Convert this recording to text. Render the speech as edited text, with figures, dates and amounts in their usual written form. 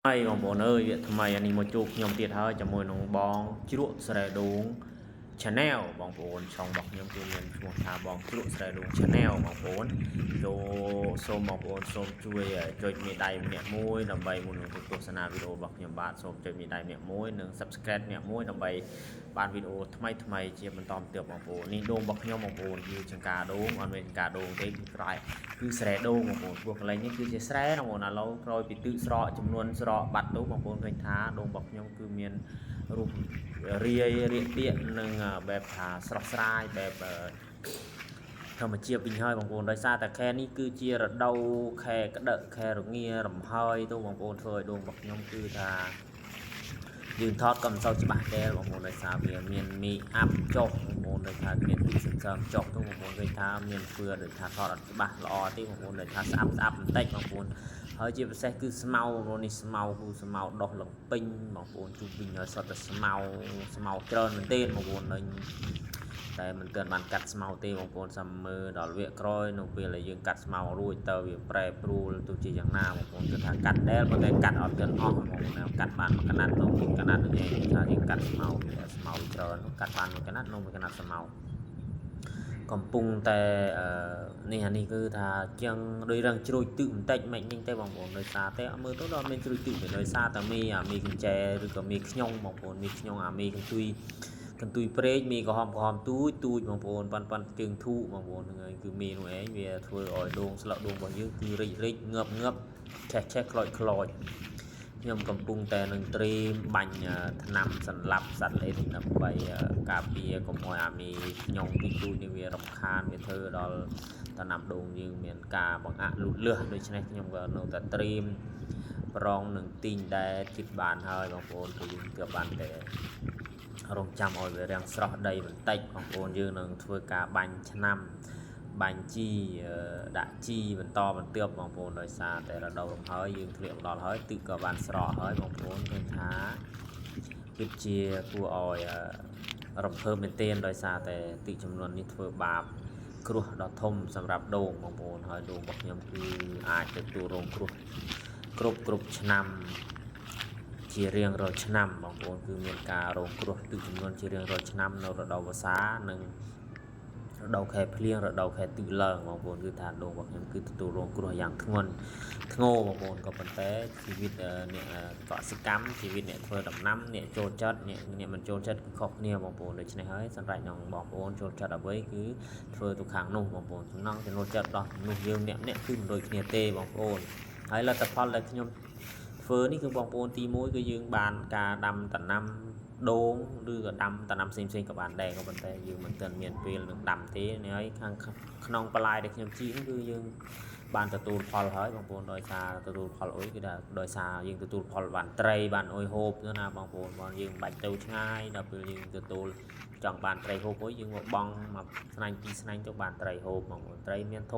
Haiបងប្អូនអើយវាថ្មីអានេះមកជួបខ្ញុំទៀតហើយជាមួយនឹងបងជ្រក់ស្រែដូង Channel បងប្អូនช่องរបស់ខ្ញុំគឺមានឈ្មោះថាបងជ្រក់ស្រែដូង Channel បងប្អូនចូលសូមបងប្អូនសូមជួយចុចមេដៃម្នាក់មួយដើម្បីមុននឹងទស្សនាវីដេអូរបស់ខ្ញុំបាទសូមចុចមេដៃម្នាក់មួយនិង Subscribe ម្នាក់មួយដើម្បីបានវីដេអូថ្មីជាបន្តទៀតបងប្អូននេះដូងរបស់ខ្ញុំបងប្អូនគឺចង្ការដូងអត់មានចង្ការដូងទេគឺស្រែគឺស្រែដូងបងប្អូនព្រោះកន្លែងនេះគឺជាស្រែបងប្អូនឥឡូវក្រោយពីទឹកស្រកចំនួនស្រកបាត់ទៅបងប្អូនឃើញថាដូងរបស់ខ្ញុំគឺមានរូបរាយរាកទាកនិងបែបថាស្រស់ស្រាយបែបធម្មជាតិវិញហើយបងប្អូនដោយសារតែខែនេះគឺជារដូវខែក្តឹកខែរងារំហើយទៅបងប្អូនធ្វើឲ្យដូងរបស់ខ្ញុំគឺថាយើងថតក៏មិនសូវច្បាស់ដែរបងប្អូនដោយសារវាមានមីអាប់ចុះបងប្អូនដោយថាមានទឹកសន្សើមចុះទៅបងប្អូនឃើញថាមានហ្វឿដោយថាថតអត់ច្បាស់ល្អទេបងប្អូនដោយថាស្អាប់បន្តិចបងប្អូនហើយជាពិសេសគឺស្មៅបងប្អូននេះស្មៅគឺស្មៅដោះឡើងពេញបងប្អូនជុំវិញហើយសុទ្ធតែស្មៅច្រើនមែនទេបងប្អូនលេងតែមិនទាន់បានកាត់ស្មៅទេបងប្អូនចាំមើលដល់វគ្គក្រោយនៅពេលដែលយើងកាត់ស្មៅរួចទៅវាប្រែប្រួលទៅជាយ៉ាងណាបងប្អូនគឺថាកាត់ដែលប៉ុន្តែកាត់អត់ទាន់អស់បងប្អូនកាត់បានមួយកណាត់ទៅមួយកណាត់នេះឯងថាយើងកាត់ស្មៅច្រើនកាត់បានមួយកណាត់នៅមួយកណាត់ស្មៅកំពុងតែនេះអានេះគឺថាចឹងដោយរងជ្រួយទឹកបន្តិចមិនវិញទេបងប្អូនដោយសារតែមើលទៅដល់មានជ្រួយទឹកដោយសារតែមីកញ្ចែឬក៏មីខ្ញុងបងប្អូនមីខ្ញុងមីកន្ទុយព្រែកមីក្រហមទូចបងប្អូនប៉ាន់ជើងធូបងប្អូនហ្នឹងហើយគឺមីនោះឯងវាធ្វើឲ្យដូងស្លឹកដូងរបស់យើងគឺរិចងើបឆេះខ្លោចខ្ញុំកំពុងតែនឹងត្រៀមបាញ់ថ្នាំសម្លាប់សត្វលេងដើម្បីការពារកុំឲ្យមីខ្ញុំទីទូនេះវារំខានវាធ្វើដល់ដំណាំដូងយើងមានការបង្អាក់លូតលាស់ដូច្នេះខ្ញុំក៏នៅតែត្រៀមប្រងនឹងទីងដែរជិតបានហើយបងប្អូនគឺយើងក៏បានតែរងចាំឲ្យវារាំងស្រស់ដីបន្តិចបងប្អូនយើងនឹងធ្វើការបាញ់ថ្នាំបាញ់ជីដាក់ជីបន្តបន្ទាប់បងប្អូនដោយសារតែរដូវរំហើយយើងធ្លាក់ដល់ហើយទឹកក៏បានស្រកហើយបងប្អូនឃើញថាពិតជាគួរឲ្យរំភើបមែនទែនដោយសារតែទឹកចំនួននេះធ្វើបាបគ្រោះដ៏ធំសម្រាប់ដូងបងប្អូនហើយដូងរបស់ខ្ញុំគឺអាចទទួលរងគ្រោះគ្រប់ឆ្នាំជារៀងរាល់ឆ្នាំបងប្អូនគឺមានការរងគ្រោះទឹកចំនួនជារៀងរាល់ឆ្នាំនៅរដូវវស្សានិងរដូវខែភ្លៀងរដូវខែទឹកឡើងបងប្អូនគឺថាដូងរបស់ខ្ញុំគឺទទួលរងគ្រោះយ៉ាងធ្ងន់ធ្ងរបងប្អូនក៏ប៉ុន្តែជីវិតអ្នកកសិកម្មជីវិតអ្នកធ្វើដំណាំអ្នកចូលចិត្តអ្នកមិនចូលចិត្តគឺខុសគ្នាបងប្អូនដូច្នេះហើយសម្រាប់នឹងបងប្អូនចូលចិត្តអ្វីគឺធ្វើទៅខាងនោះបងប្អូនចំណង់ចំណូលចិត្តរបស់នោះយើងអ្នកគឺមិនដូចគ្នាទេបងប្អូនហើយលទ្ធផលដែលខ្ញុំធ្វើនេះគឺបងប្អូនទី1គឺយើងបានការដាំដំណាំដូងឬក៏ដាំដំណាំផ្សេងក៏បានដែរក៏ប៉ុន្តែយើងមិនទាន់មានពេលនឹងដាំទេនេះហើយខាងក្នុងបន្លែដែលខ្ញុំជីកគឺយើងបានទទួលផលហើយបងប្អូនដោយសារទទួលផលអុយគឺដោយសារយើងទទួលផលបានត្រីបានអុយហូបទៅណាបងប្អូនបងយើងមិនបាច់ទៅឆ្ងាយដល់ពេលយើងទទួលចង់បានត្រីហូបអុយយើងមកបង់មកស្នាញ់ពីរស្នាញ់ទៅបានត្រីហូបបងប្អូនត្រីមានធំ